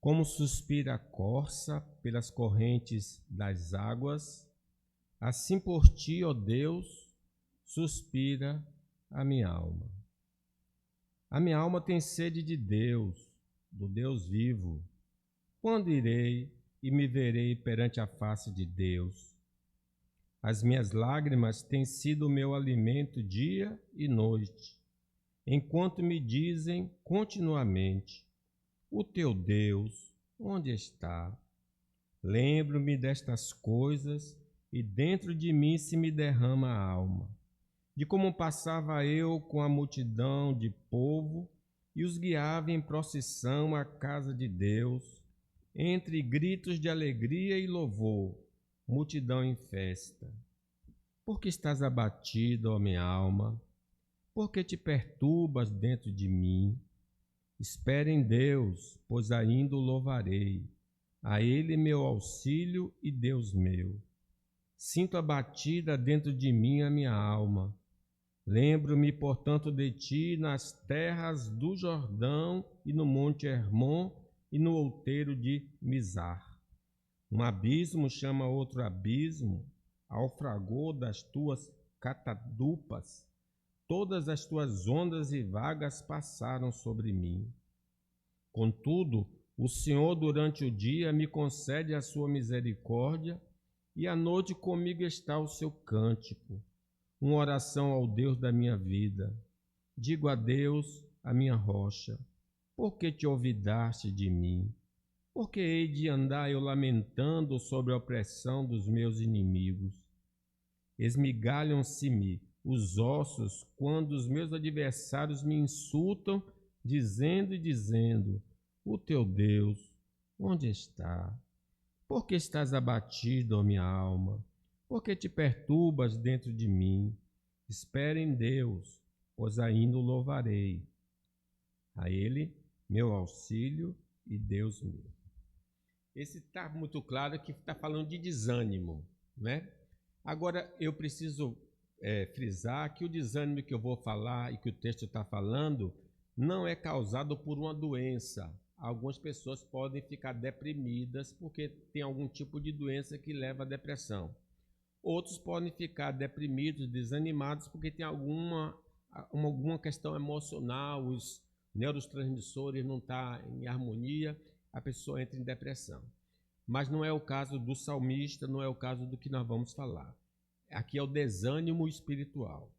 Como suspira a corça pelas correntes das águas, assim por ti, ó Deus, suspira a minha alma. A minha alma tem sede de Deus, do Deus vivo. Quando irei e me verei perante a face de Deus? As minhas lágrimas têm sido o meu alimento dia e noite, enquanto me dizem continuamente: o teu Deus, onde está? Lembro-me destas coisas e dentro de mim se me derrama a alma, de como passava eu com a multidão de povo e os guiava em procissão à casa de Deus, entre gritos de alegria e louvor, multidão em festa. Por que estás abatido, ó minha alma? Por que te perturbas dentro de mim? Espere em Deus, pois ainda o louvarei. A Ele meu auxílio e Deus meu. Sinto abatida dentro de mim a minha alma. Lembro-me, portanto, de ti nas terras do Jordão e no monte Hermon e no outeiro de Mizar. Um abismo chama outro abismo, ao fragor das tuas catadupas. Todas as tuas ondas e vagas passaram sobre mim. Contudo, o Senhor durante o dia me concede a sua misericórdia e à noite comigo está o seu cântico, uma oração ao Deus da minha vida. Digo a Deus, a minha rocha: por que te olvidaste de mim? Por que hei de andar eu lamentando sobre a opressão dos meus inimigos? Esmigalham-se-me os ossos quando os meus adversários me insultam, dizendo: o teu Deus, onde está? Por que estás abatido, ó minha alma? Por que te perturbas dentro de mim? Espere em Deus, pois ainda o louvarei. A Ele, meu auxílio e Deus meu. Esse está muito claro que está falando de desânimo, né? Agora, eu preciso frisar que o desânimo que eu vou falar e que o texto está falando não é causado por uma doença. Algumas pessoas podem ficar deprimidas porque tem algum tipo de doença que leva à depressão. Outros podem ficar deprimidos, desanimados porque tem alguma questão emocional, os neurotransmissores não estão em harmonia, a pessoa entra em depressão. Mas não é o caso do salmista, não é o caso do que nós vamos falar. Aqui é o desânimo espiritual.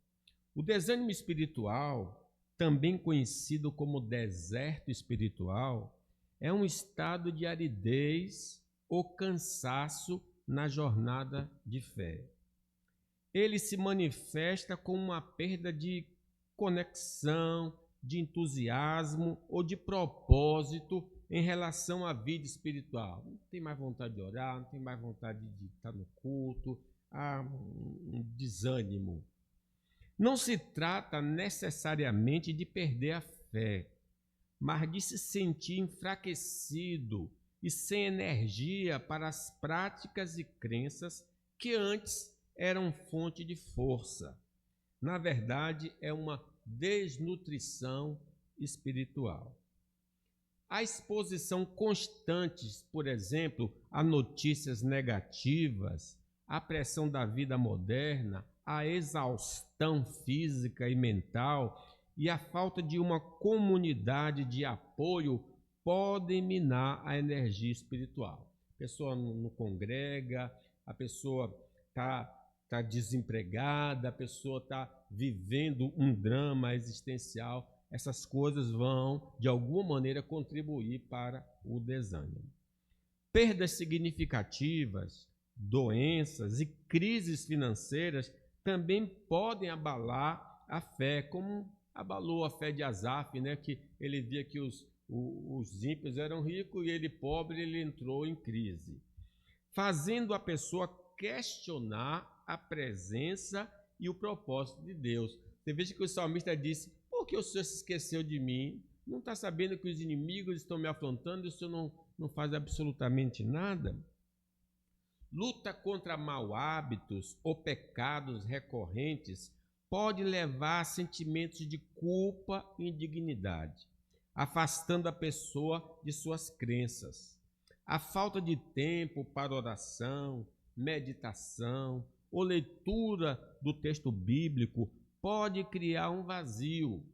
O desânimo espiritual, também conhecido como deserto espiritual, é um estado de aridez ou cansaço na jornada de fé. Ele se manifesta com uma perda de conexão, de entusiasmo ou de propósito em relação à vida espiritual. Não tem mais vontade de orar, não tem mais vontade de estar no culto, há um desânimo. Não se trata necessariamente de perder a fé, mas de se sentir enfraquecido e sem energia para as práticas e crenças que antes eram fonte de força. Na verdade, é uma desnutrição espiritual. A exposição constante, por exemplo, a notícias negativas, a pressão da vida moderna, a exaustão física e mental e a falta de uma comunidade de apoio podem minar a energia espiritual. A pessoa não congrega, a pessoa está desempregada, a pessoa está vivendo um drama existencial. Essas coisas vão, de alguma maneira, contribuir para o desânimo. Perdas significativas, doenças e crises financeiras também podem abalar a fé, como abalou a fé de Asaf, né? Que ele via que os ímpios eram ricos e ele pobre, ele entrou em crise, fazendo a pessoa questionar a presença e o propósito de Deus. Você veja que o salmista disse: por que o Senhor se esqueceu de mim? Não está sabendo que os inimigos estão me afrontando e o Senhor não faz absolutamente nada? Luta contra maus hábitos ou pecados recorrentes pode levar a sentimentos de culpa e indignidade. afastando a pessoa de suas crenças. A falta de tempo para oração, meditação ou leitura do texto bíblico pode criar um vazio.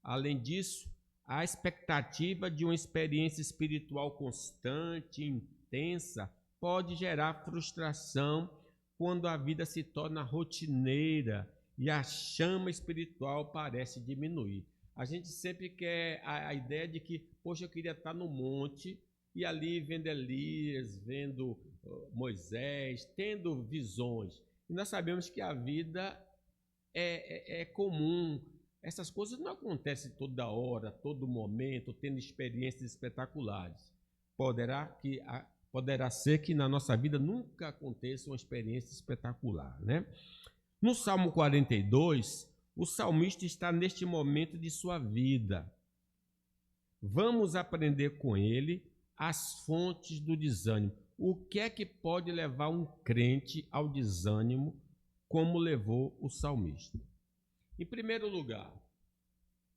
Além disso, a expectativa de uma experiência espiritual constante, intensa, pode gerar frustração quando a vida se torna rotineira e a chama espiritual parece diminuir. A gente sempre quer a ideia de que, poxa, eu queria estar no monte e ali vendo Elias, vendo Moisés, tendo visões. E nós sabemos que a vida é comum. Essas coisas não acontecem toda hora, todo momento, tendo experiências espetaculares. Poderá ser que na nossa vida nunca aconteça uma experiência espetacular, né? No Salmo 42, o salmista está neste momento de sua vida. Vamos aprender com ele as fontes do desânimo. O que é que pode levar um crente ao desânimo, como levou o salmista? Em primeiro lugar,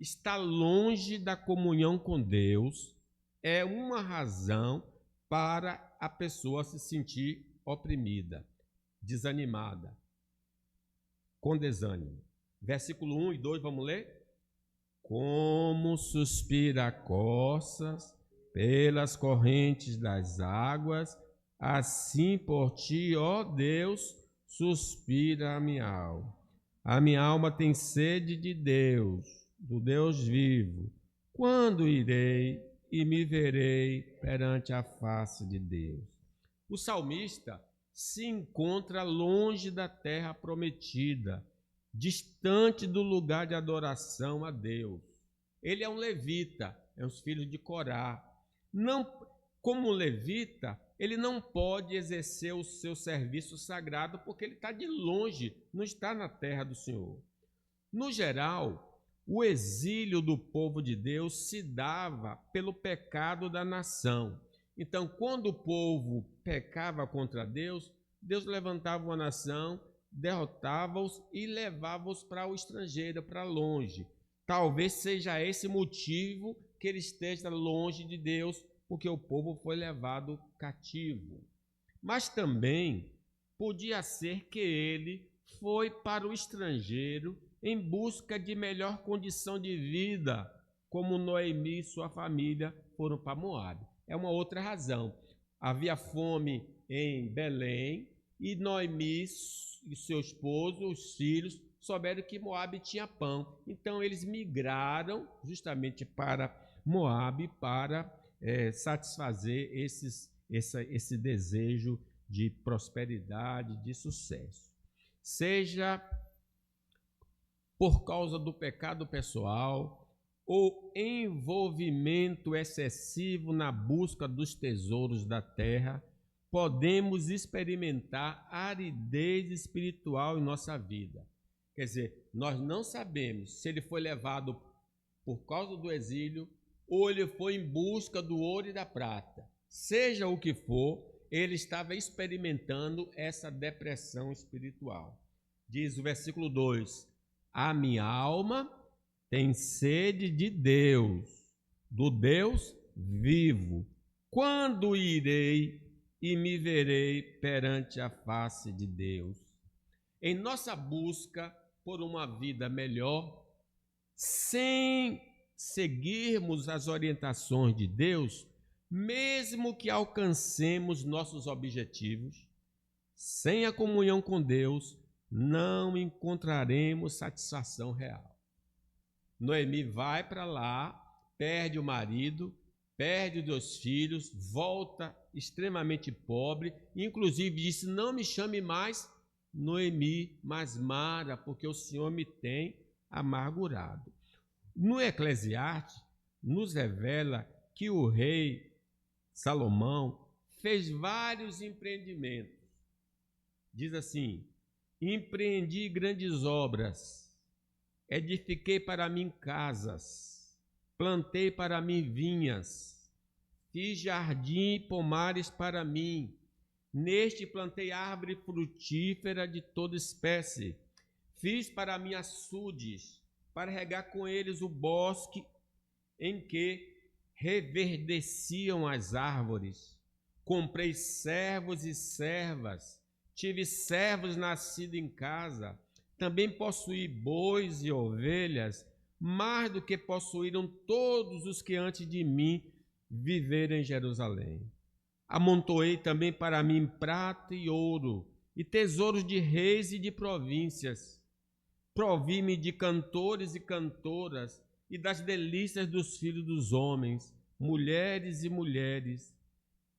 estar longe da comunhão com Deus é uma razão para a pessoa se sentir oprimida, desanimada, com desânimo. Versículo 1 e 2, vamos ler? Como suspira a corças pelas correntes das águas, assim por ti, ó Deus, suspira a minha alma. A minha alma tem sede de Deus, do Deus vivo. Quando irei e me verei perante a face de Deus? O salmista se encontra longe da terra prometida, distante do lugar de adoração a Deus. Ele é um levita, é um filho de Corá. Como levita, ele não pode exercer o seu serviço sagrado porque ele está de longe, não está na terra do Senhor. No geral, o exílio do povo de Deus se dava pelo pecado da nação. Então, quando o povo pecava contra Deus, Deus levantava uma nação, derrotava-os e levava-os para o estrangeiro, para longe. Talvez seja esse motivo que ele esteja longe de Deus, porque o povo foi levado cativo. Mas também podia ser que ele foi para o estrangeiro em busca de melhor condição de vida, como Noemi e sua família foram para Moabe. É uma outra razão. Havia fome em Belém e Noemi e seu esposo, os filhos, souberam que Moabe tinha pão. Então eles migraram justamente para Moabe para satisfazer esse desejo de prosperidade, de sucesso. Seja por causa do pecado pessoal ou envolvimento excessivo na busca dos tesouros da terra, podemos experimentar aridez espiritual em nossa vida. Quer dizer, nós não sabemos se ele foi levado por causa do exílio ou ele foi em busca do ouro e da prata. Seja o que for, ele estava experimentando essa depressão espiritual. Diz o versículo 2: a minha alma tem sede de Deus, do Deus vivo. Quando irei e me verei perante a face de Deus? Em nossa busca por uma vida melhor, sem seguirmos as orientações de Deus, mesmo que alcancemos nossos objetivos, sem a comunhão com Deus, não encontraremos satisfação real. Noemi vai para lá, perde o marido, perde os 2 filhos, volta extremamente pobre, inclusive disse: não me chame mais Noemi, mas Mara, porque o Senhor me tem amargurado. No Eclesiastes, nos revela que o rei Salomão fez vários empreendimentos. Diz assim: empreendi grandes obras, edifiquei para mim casas, plantei para mim vinhas, fiz jardim e pomares para mim. Neste plantei árvore frutífera de toda espécie. Fiz para mim açudes, para regar com eles o bosque em que reverdeciam as árvores. Comprei servos e servas, tive servos nascidos em casa, também possuí bois e ovelhas, mais do que possuíram todos os que antes de mim viveram em Jerusalém. Amontoei também para mim prata e ouro, e tesouros de reis e de províncias. Provi-me de cantores e cantoras, e das delícias dos filhos dos homens, mulheres e mulheres.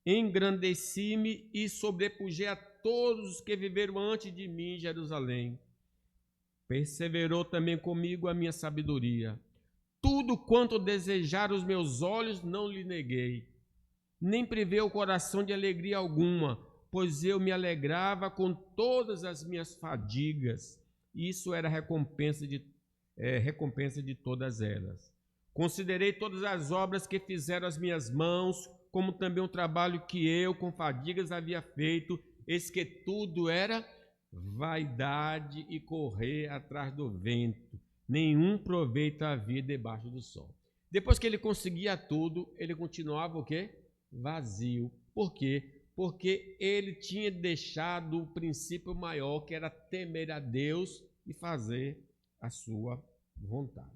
Engrandeci-me e sobrepujei a todos os que viveram antes de mim em Jerusalém. Perseverou também comigo a minha sabedoria. Tudo quanto desejaram os meus olhos não lhe neguei, nem privei o coração de alegria alguma, pois eu me alegrava com todas as minhas fadigas. Isso era recompensa de todas elas. Considerei todas as obras que fizeram as minhas mãos, como também o trabalho que eu com fadigas havia feito, eis que tudo era vaidade e correr atrás do vento. Nenhum proveito havia debaixo do sol. Depois que ele conseguia tudo, ele continuava o quê? Vazio. Por quê? Porque ele tinha deixado o princípio maior, que era temer a Deus e fazer a sua vontade.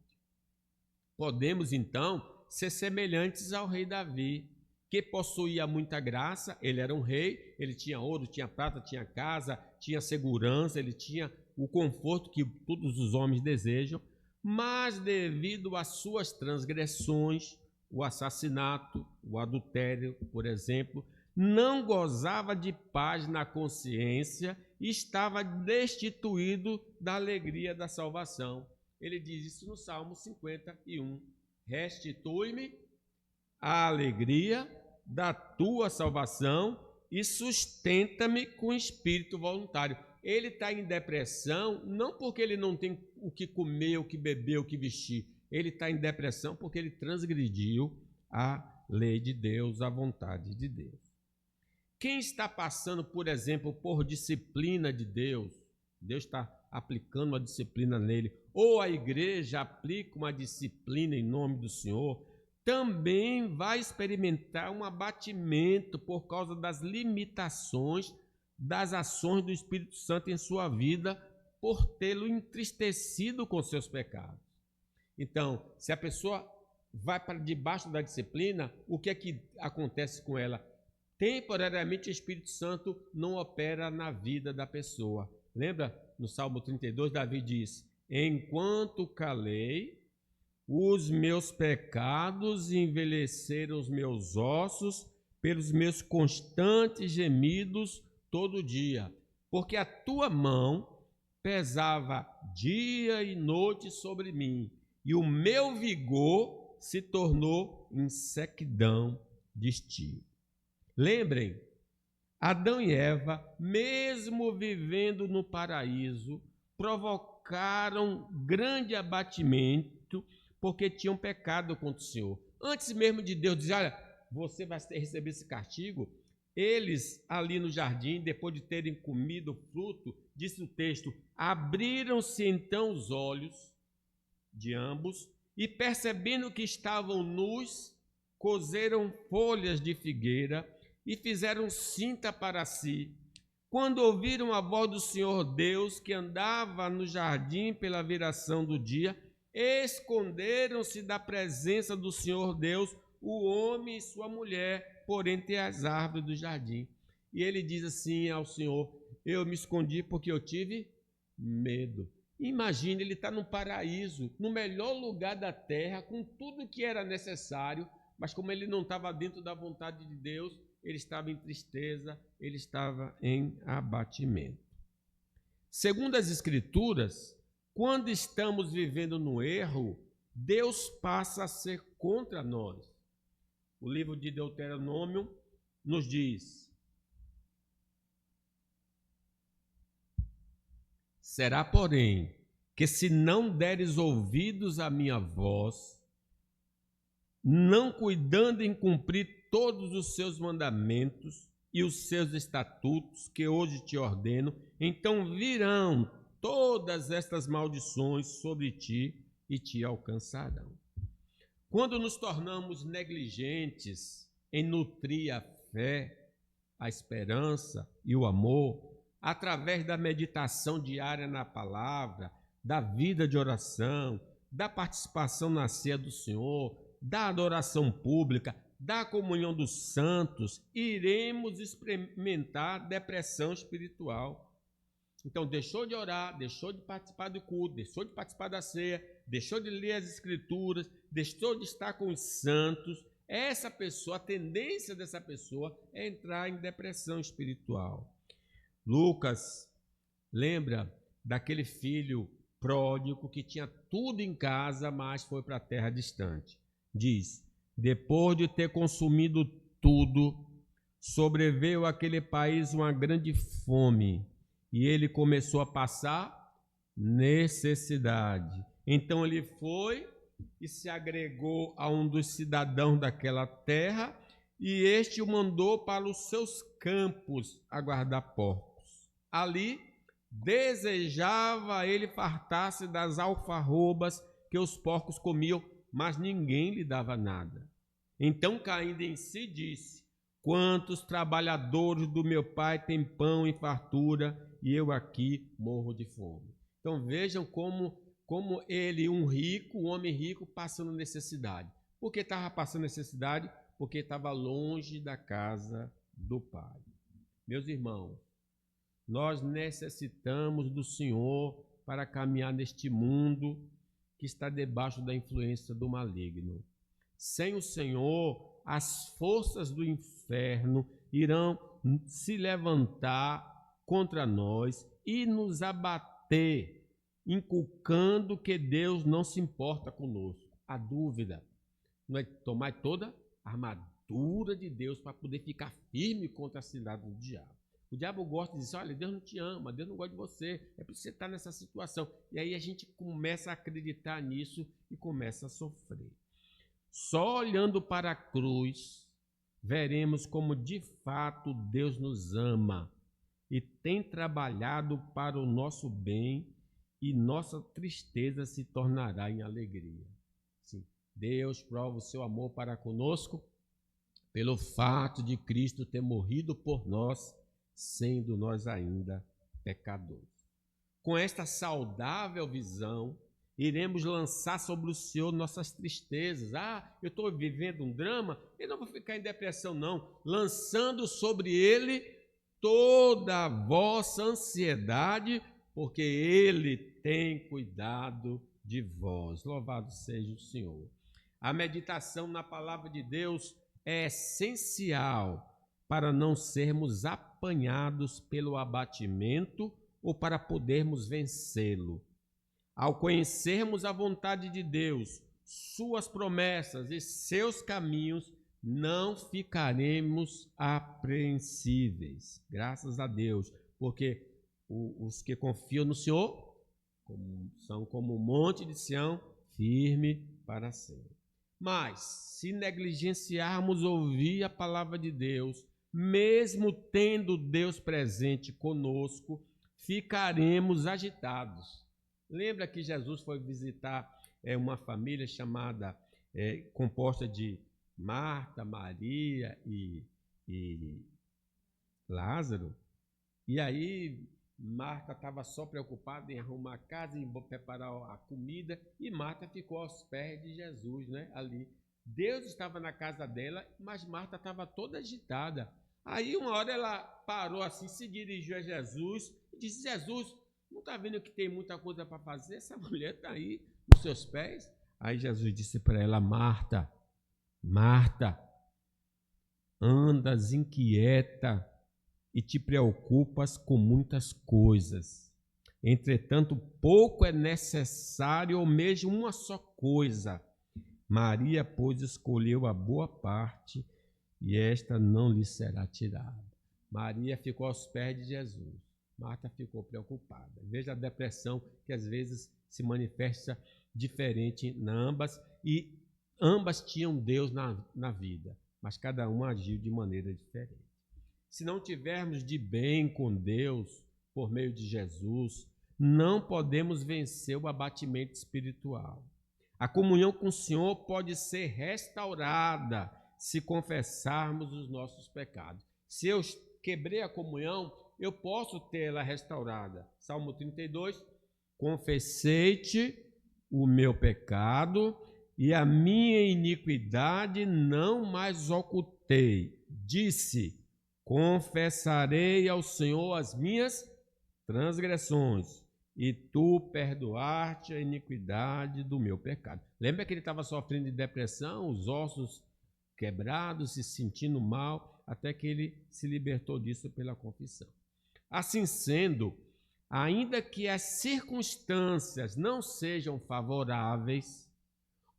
Podemos, então, ser semelhantes ao rei Davi, que possuía muita graça. Ele era um rei, ele tinha ouro, tinha prata, tinha casa, tinha segurança, ele tinha o conforto que todos os homens desejam, mas devido às suas transgressões, o assassinato, o adultério, por exemplo, não gozava de paz na consciência e estava destituído da alegria da salvação. Ele diz isso no Salmo 51. Restitui-me a alegria da tua salvação e sustenta-me com espírito voluntário. Ele está em depressão não porque ele não tem o que comer, o que beber, o que vestir. Ele está em depressão porque ele transgrediu a lei de Deus, a vontade de Deus. Quem está passando, por exemplo, por disciplina de Deus, Deus está aplicando uma disciplina nele, ou a igreja aplica uma disciplina em nome do Senhor, também vai experimentar um abatimento por causa das limitações das ações do Espírito Santo em sua vida, por tê-lo entristecido com seus pecados. Então, se a pessoa vai para debaixo da disciplina, o que é que acontece com ela? Temporariamente o Espírito Santo não opera na vida da pessoa. Lembra? No Salmo 32, Davi diz: enquanto calei, os meus pecados envelheceram os meus ossos pelos meus constantes gemidos todo dia, porque a tua mão pesava dia e noite sobre mim, e o meu vigor se tornou em sequidão de estio. Lembrem, Adão e Eva, mesmo vivendo no paraíso, provocaram grande abatimento porque tinham pecado contra o Senhor. Antes mesmo de Deus dizer, olha, você vai receber esse castigo, eles ali no jardim, depois de terem comido o fruto, disse o texto, abriram-se então os olhos de ambos e, percebendo que estavam nus, coseram folhas de figueira e fizeram cinta para si. Quando ouviram a voz do Senhor Deus, que andava no jardim pela viração do dia, esconderam-se da presença do Senhor Deus, o homem e sua mulher, por entre as árvores do jardim. E ele diz assim ao Senhor, eu me escondi porque eu tive medo. Imagine, ele está no paraíso, no melhor lugar da terra, com tudo que era necessário, mas como ele não estava dentro da vontade de Deus, ele estava em tristeza, ele estava em abatimento. Segundo as Escrituras, quando estamos vivendo no erro, Deus passa a ser contra nós. O livro de Deuteronômio nos diz: será, porém, que se não deres ouvidos à minha voz, não cuidando em cumprir todos os seus mandamentos e os seus estatutos que hoje te ordeno, então virão todas estas maldições sobre ti e te alcançarão. Quando nos tornamos negligentes em nutrir a fé, a esperança e o amor, através da meditação diária na palavra, da vida de oração, da participação na ceia do Senhor, da adoração pública, da comunhão dos santos, iremos experimentar depressão espiritual. Então, deixou de orar, deixou de participar do culto, deixou de participar da ceia, deixou de ler as escrituras, deixou de estar com os santos. Essa pessoa, a tendência dessa pessoa é entrar em depressão espiritual. Lucas lembra daquele filho pródigo que tinha tudo em casa, mas foi para a terra distante. Diz: depois de ter consumido tudo, sobreveio àquele país uma grande fome, e ele começou a passar necessidade. Então ele foi e se agregou a um dos cidadãos daquela terra, e este o mandou para os seus campos a guardar porcos. Ali desejava ele fartar-se das alfarrobas que os porcos comiam, mas ninguém lhe dava nada. Então, caindo em si, disse: quantos trabalhadores do meu pai têm pão em fartura, e eu aqui morro de fome. Então vejam como ele, um homem rico, passando necessidade. Por que estava passando necessidade? Porque estava longe da casa do Pai. Meus irmãos, nós necessitamos do Senhor para caminhar neste mundo que está debaixo da influência do maligno. Sem o Senhor, as forças do inferno irão se levantar contra nós e nos abater, inculcando que Deus não se importa conosco. A dúvida não é tomar toda a armadura de Deus para poder ficar firme contra a cilada do diabo. O diabo gosta de dizer: olha, Deus não te ama, Deus não gosta de você, é por isso que você está nessa situação. E aí a gente começa a acreditar nisso e começa a sofrer. Só olhando para a cruz, veremos como de fato Deus nos ama e tem trabalhado para o nosso bem, e nossa tristeza se tornará em alegria. Sim, Deus prova o seu amor para conosco pelo fato de Cristo ter morrido por nós, sendo nós ainda pecadores. Com esta saudável visão, iremos lançar sobre o Senhor nossas tristezas. Eu estou vivendo um drama, eu não vou ficar em depressão não, lançando sobre Ele toda a vossa ansiedade, porque Ele tem cuidado de vós. Louvado seja o Senhor. A meditação na palavra de Deus é essencial para não sermos apanhados pelo abatimento ou para podermos vencê-lo. Ao conhecermos a vontade de Deus, suas promessas e seus caminhos, não ficaremos apreensíveis. Graças a Deus, porque os que confiam no Senhor são como um monte de Sião, firme para sempre. Mas, se negligenciarmos ouvir a palavra de Deus, mesmo tendo Deus presente conosco, ficaremos agitados. Lembra que Jesus foi visitar uma família composta de Marta, Maria e Lázaro? E aí Marta estava só preocupada em arrumar a casa, em preparar a comida, e Marta ficou aos pés de Jesus, né, ali. Deus estava na casa dela, mas Marta estava toda agitada. Aí uma hora ela parou assim, se dirigiu a Jesus e disse: Jesus, não está vendo que tem muita coisa para fazer? Essa mulher está aí nos seus pés. Aí Jesus disse para ela: Marta, Marta, andas inquieta e te preocupas com muitas coisas. Entretanto, pouco é necessário, ou mesmo uma só coisa. Maria, pois, escolheu a boa parte, e esta não lhe será tirada. Maria ficou aos pés de Jesus. Marta ficou preocupada. Veja a depressão que às vezes se manifesta diferente em ambas, e ambas tinham Deus na vida, mas cada uma agiu de maneira diferente. Se não tivermos de bem com Deus por meio de Jesus, não podemos vencer o abatimento espiritual. A comunhão com o Senhor pode ser restaurada se confessarmos os nossos pecados. Se eu quebrei a comunhão, eu posso tê-la restaurada. Salmo 32, confessei-te o meu pecado e a minha iniquidade não mais ocultei. Disse, confessarei ao Senhor as minhas transgressões, e tu perdoaste a iniquidade do meu pecado. Lembra que ele estava sofrendo de depressão, os ossos quebrados, se sentindo mal, até que ele se libertou disso pela confissão. Assim sendo, ainda que as circunstâncias não sejam favoráveis,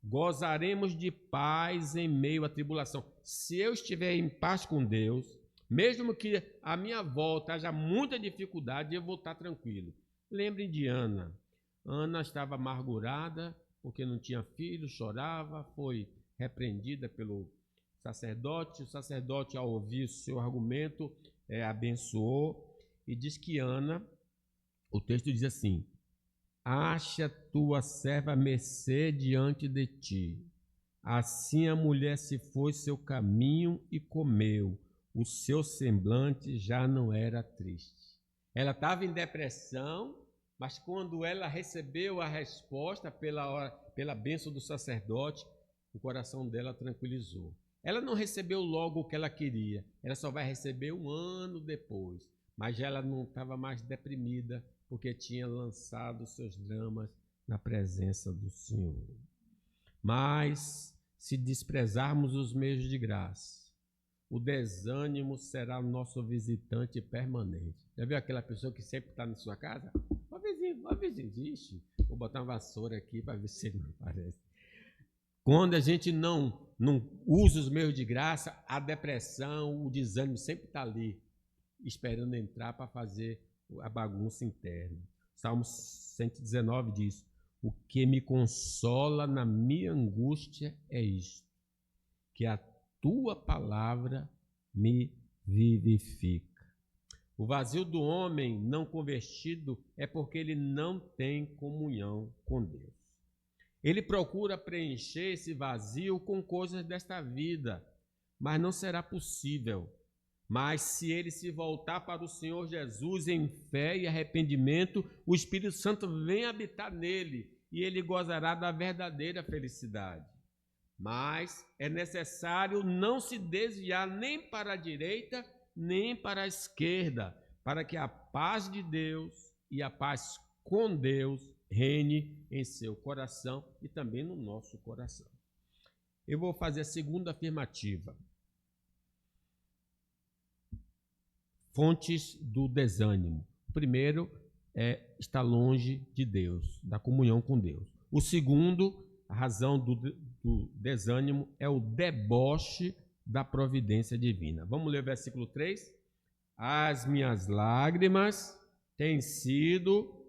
gozaremos de paz em meio à tribulação. Se eu estiver em paz com Deus, mesmo que à minha volta haja muita dificuldade, eu vou estar tranquilo. Lembrem de Ana. Ana estava amargurada porque não tinha filho, chorava, foi repreendida pelo sacerdote. O sacerdote, ao ouvir o seu argumento, abençoou e diz que Ana, o texto diz assim: acha tua serva mercê diante de ti. Assim a mulher se foi seu caminho e comeu. O seu semblante já não era triste. Ela estava em depressão, mas quando ela recebeu a resposta pela bênção do sacerdote, o coração dela tranquilizou. Ela não recebeu logo o que ela queria, ela só vai receber 1 ano depois. Mas ela não estava mais deprimida, porque tinha lançado seus dramas na presença do Senhor. Mas, se desprezarmos os meios de graça, o desânimo será nosso visitante permanente. Já viu aquela pessoa que sempre está na sua casa? Ó vizinho, existe. Vou botar uma vassoura aqui para ver se ele não aparece. Quando a gente não usa os meios de graça, a depressão, o desânimo sempre está ali, esperando entrar para fazer a bagunça interna. Salmo 119 diz: o que me consola na minha angústia é isto, que a tua palavra me vivifica. O vazio do homem não convertido é porque ele não tem comunhão com Deus. Ele procura preencher esse vazio com coisas desta vida, mas não será possível. Mas se ele se voltar para o Senhor Jesus em fé e arrependimento, o Espírito Santo vem habitar nele e ele gozará da verdadeira felicidade. Mas é necessário não se desviar nem para a direita, nem para a esquerda, para que a paz de Deus e a paz com Deus reine em seu coração e também no nosso coração. Eu vou fazer a segunda afirmativa. Fontes do desânimo. O primeiro é estar longe de Deus, da comunhão com Deus. O segundo, a razão do desânimo é o deboche da providência divina. Vamos ler o versículo 3? As minhas lágrimas têm sido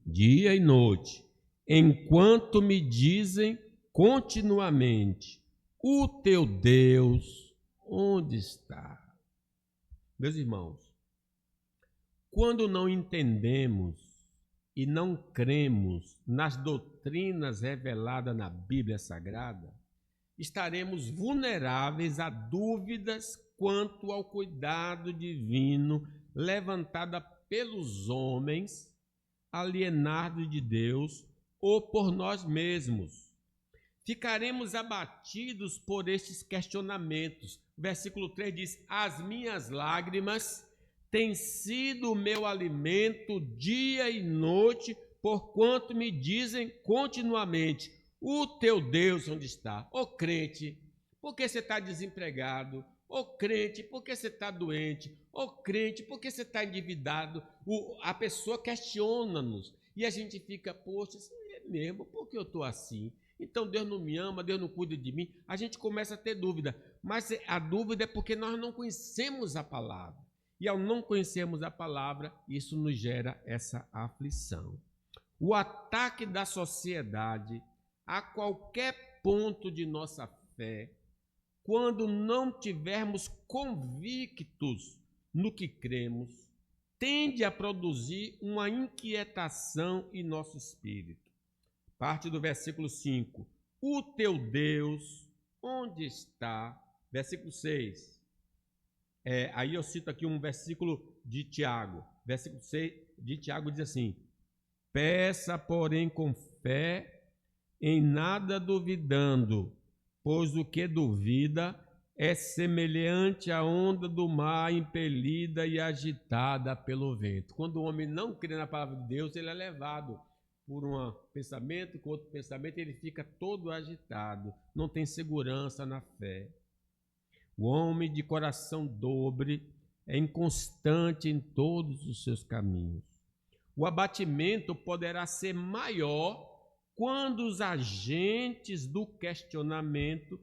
dia e noite, enquanto me dizem continuamente: o teu Deus onde está? Meus irmãos, quando não entendemos e não cremos nas doutrinas reveladas na Bíblia Sagrada, estaremos vulneráveis a dúvidas quanto ao cuidado divino levantada pelos homens, alienados de Deus ou por nós mesmos. Ficaremos abatidos por estes questionamentos. O versículo 3 diz: as minhas lágrimas têm sido o meu alimento dia e noite, porquanto me dizem continuamente: o teu Deus onde está? Ô crente, por que você está desempregado? Ô crente, por que você está doente? Ô crente, por que você está endividado? A pessoa questiona-nos e a gente fica: poxa, isso é mesmo, por que eu estou assim? Então Deus não me ama, Deus não cuida de mim. A gente começa a ter dúvida, mas a dúvida é porque nós não conhecemos a palavra. E ao não conhecermos a palavra, isso nos gera essa aflição. O ataque da sociedade a qualquer ponto de nossa fé, quando não tivermos convictos no que cremos, tende a produzir uma inquietação em nosso espírito. parte do versículo 5. O teu Deus, onde está? Versículo 6. Aí eu cito aqui um versículo de Tiago. Versículo 6 de Tiago diz assim: peça, porém, com fé, em nada duvidando, pois o que duvida é semelhante à onda do mar impelida e agitada pelo vento. Quando o homem não crê na palavra de Deus, ele é levado por um pensamento, com outro pensamento, ele fica todo agitado, não tem segurança na fé. O homem de coração dobre é inconstante em todos os seus caminhos. O abatimento poderá ser maior quando os agentes do questionamento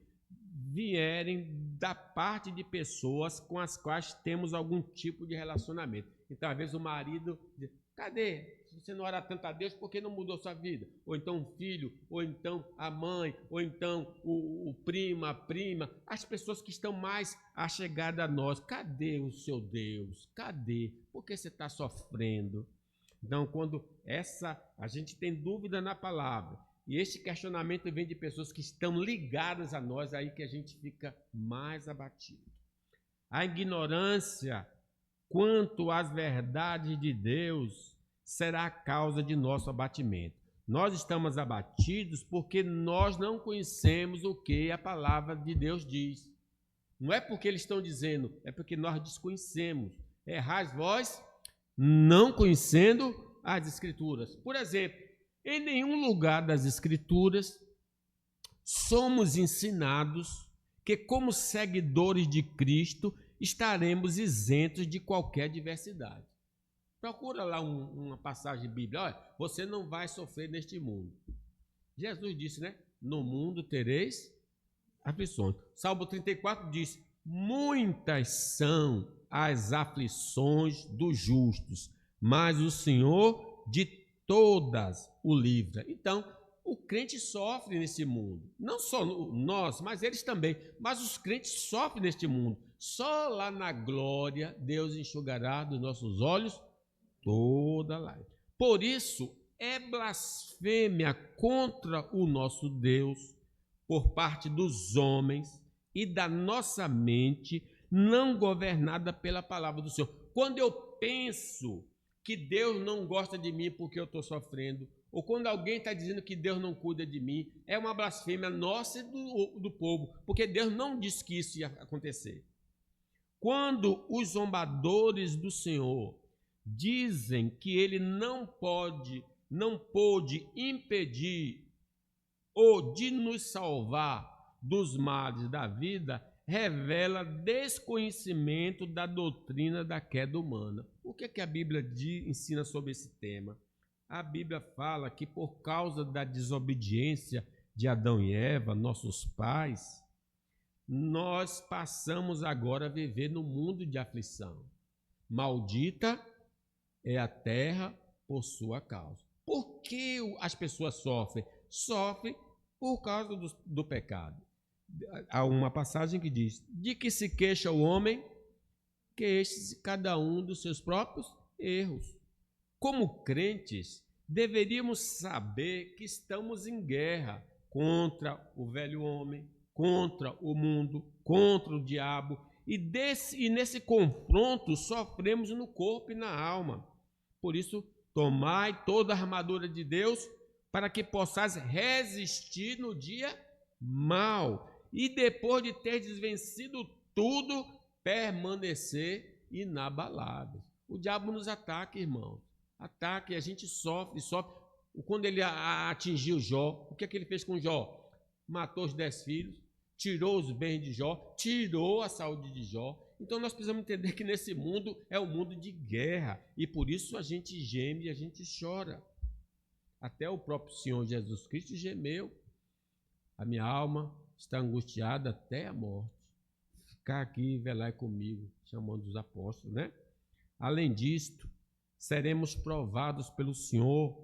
vierem da parte de pessoas com as quais temos algum tipo de relacionamento. Então, às vezes o marido diz: cadê? Você não ora tanto a Deus, por que não mudou sua vida? Ou então o filho, ou então a mãe, ou então o primo, a prima, as pessoas que estão mais achegadas a nós. Cadê o seu Deus? Cadê? Por que você está sofrendo? Então, quando a gente tem dúvida na palavra, e este questionamento vem de pessoas que estão ligadas a nós, aí que a gente fica mais abatido. A ignorância quanto às verdades de Deus será a causa de nosso abatimento. Nós estamos abatidos porque nós não conhecemos o que a palavra de Deus diz. Não é porque eles estão dizendo, é porque nós desconhecemos. Errais vós, não conhecendo as Escrituras. Por exemplo, em nenhum lugar das Escrituras somos ensinados que, como seguidores de Cristo, estaremos isentos de qualquer diversidade. Procura lá uma passagem bíblica. Olha, você não vai sofrer neste mundo. Jesus disse, né? No mundo tereis aflições. Salmo 34 diz: muitas são as aflições dos justos, mas o Senhor de todas o livra. Então, o crente sofre nesse mundo. Não só nós, mas eles também. Mas os crentes sofrem neste mundo. Só lá na glória Deus enxugará dos nossos olhos toda lágrima. Por isso, é blasfêmia contra o nosso Deus por parte dos homens e da nossa mente não governada pela palavra do Senhor. Quando eu penso que Deus não gosta de mim porque eu estou sofrendo, ou quando alguém está dizendo que Deus não cuida de mim, é uma blasfêmia nossa e do povo, porque Deus não disse que isso ia acontecer. Quando os zombadores do Senhor dizem que ele não pôde impedir ou de nos salvar dos males da vida, revela desconhecimento da doutrina da queda humana. O que a Bíblia ensina sobre esse tema? A Bíblia fala que por causa da desobediência de Adão e Eva, nossos pais, nós passamos agora a viver no mundo de aflição. Maldita é a terra por sua causa. Por que as pessoas sofrem? Sofrem por causa do pecado. Há uma passagem que diz: de que se queixa o homem, queixe-se cada um dos seus próprios erros. Como crentes, deveríamos saber que estamos em guerra contra o velho homem, contra o mundo, contra o diabo, e nesse confronto sofremos no corpo e na alma. Por isso, tomai toda a armadura de Deus para que possais resistir no dia mau e depois de teres vencido tudo, permanecer inabaláveis. O diabo nos ataca, irmãos. Ataca e a gente sofre. Quando ele atingiu Jó, o que ele fez com Jó? Matou os 10 filhos, tirou os bens de Jó, tirou a saúde de Jó. Então nós precisamos entender que nesse mundo é um mundo de guerra e por isso a gente geme e a gente chora. Até o próprio Senhor Jesus Cristo gemeu. A minha alma está angustiada até a morte. Ficar aqui e velar comigo, chamando os apóstolos, né? Além disto, seremos provados pelo Senhor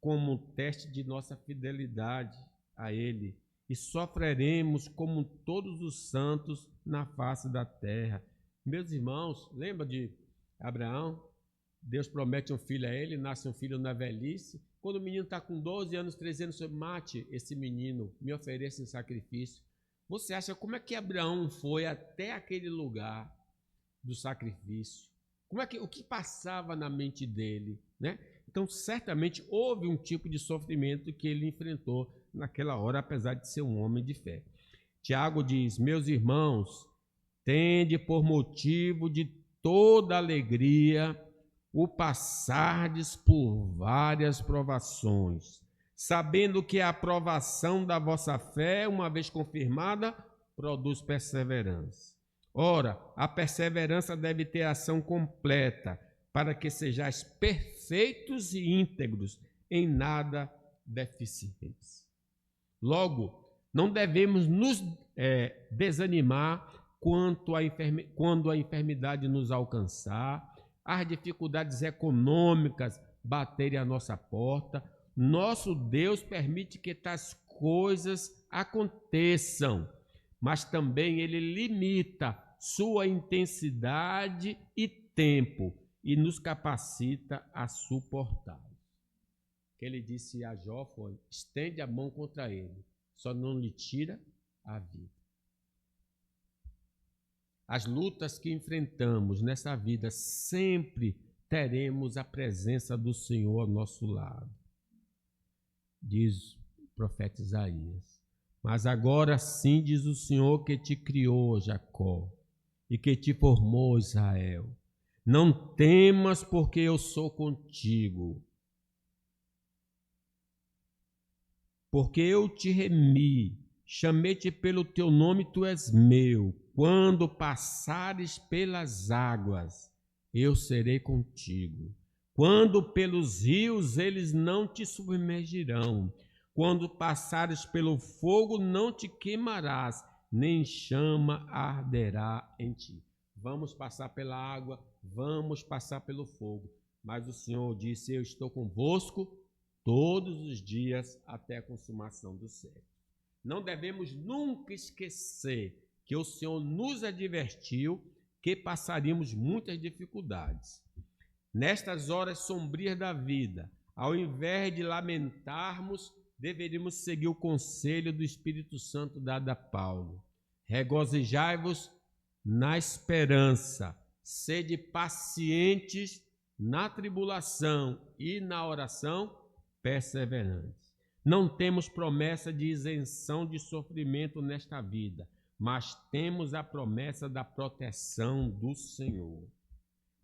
como um teste de nossa fidelidade a Ele e sofreremos como todos os santos na face da terra. Meus irmãos, lembra de Abraão? Deus promete um filho a ele, nasce um filho na velhice, Quando o menino está com 12 anos, 13 anos, mate esse menino, me ofereça em sacrifício. Você acha como é que Abraão foi até aquele lugar do sacrifício? O que passava na mente dele, né? Então, certamente houve um tipo de sofrimento que ele enfrentou naquela hora, apesar de ser um homem de fé. Tiago diz: meus irmãos, tende por motivo de toda alegria o passardes por várias provações, sabendo que a aprovação da vossa fé, uma vez confirmada, produz perseverança. Ora, a perseverança deve ter ação completa, para que sejais perfeitos e íntegros, em nada deficientes. Logo, não devemos nos desanimar quando a enfermidade nos alcançar, as dificuldades econômicas baterem à nossa porta. Nosso Deus permite que tais coisas aconteçam, mas também Ele limita sua intensidade e tempo e nos capacita a suportá-lo. Que Ele disse a Jó foi: estende a mão contra ele, só não lhe tira a vida. As lutas que enfrentamos nessa vida, sempre teremos a presença do Senhor ao nosso lado. Diz o profeta Isaías: mas agora sim diz o Senhor que te criou, Jacó, e que te formou, Israel. Não temas, porque eu sou contigo. Porque eu te remi, chamei-te pelo teu nome, tu és meu. Quando passares pelas águas, eu serei contigo. Quando pelos rios, eles não te submergirão. Quando passares pelo fogo, não te queimarás, nem chama arderá em ti. Vamos passar pela água, vamos passar pelo fogo. Mas o Senhor disse: eu estou convosco todos os dias até a consumação do século. Não devemos nunca esquecer que o Senhor nos advertiu que passaríamos muitas dificuldades. Nestas horas sombrias da vida, ao invés de lamentarmos, deveríamos seguir o conselho do Espírito Santo dado a Paulo. Regozijai-vos na esperança, sede pacientes na tribulação e na oração perseverantes. Não temos promessa de isenção de sofrimento nesta vida, mas temos a promessa da proteção do Senhor.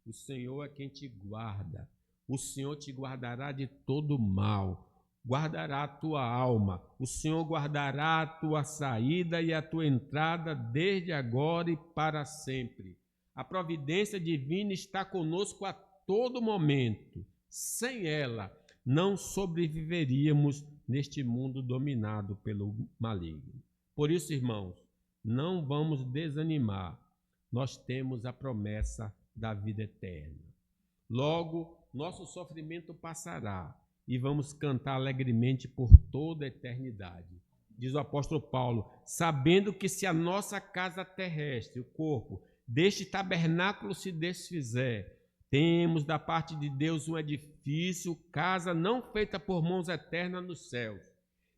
O Senhor é quem te guarda. O Senhor te guardará de todo mal, guardará a tua alma. O Senhor guardará a tua saída e a tua entrada desde agora e para sempre. A providência divina está conosco a todo momento. Sem ela, não sobreviveríamos neste mundo dominado pelo maligno. Por isso, irmãos, não vamos desanimar. Nós temos a promessa da vida eterna. Logo, nosso sofrimento passará e vamos cantar alegremente por toda a eternidade. Diz o apóstolo Paulo: sabendo que se a nossa casa terrestre, o corpo, deste tabernáculo se desfizer, temos da parte de Deus um edifício, casa não feita por mãos eternas nos céus.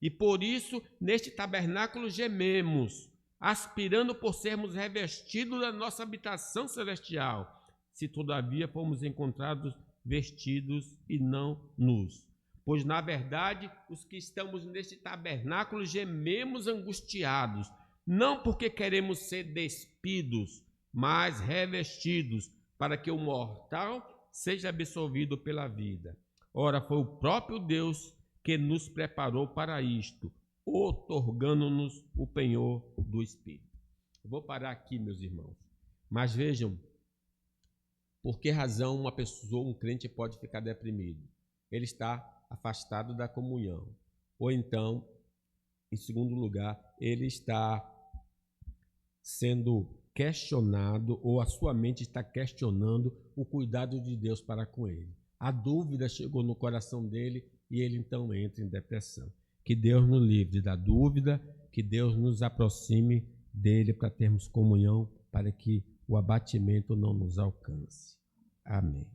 E por isso, neste tabernáculo gememos, aspirando por sermos revestidos da nossa habitação celestial, se todavia fomos encontrados vestidos e não nus. Pois, na verdade, os que estamos neste tabernáculo gememos angustiados, não porque queremos ser despidos, mas revestidos, para que o mortal seja absolvido pela vida. Ora, foi o próprio Deus que nos preparou para isto, outorgando-nos o penhor do Espírito. Eu vou parar aqui, meus irmãos. Mas vejam, por que razão uma pessoa, um crente, pode ficar deprimido? Ele está afastado da comunhão. Ou então, em segundo lugar, ele está sendo questionado, ou a sua mente está questionando o cuidado de Deus para com ele. A dúvida chegou no coração dele e ele então entra em depressão. Que Deus nos livre da dúvida, que Deus nos aproxime dele para termos comunhão, para que o abatimento não nos alcance. Amém.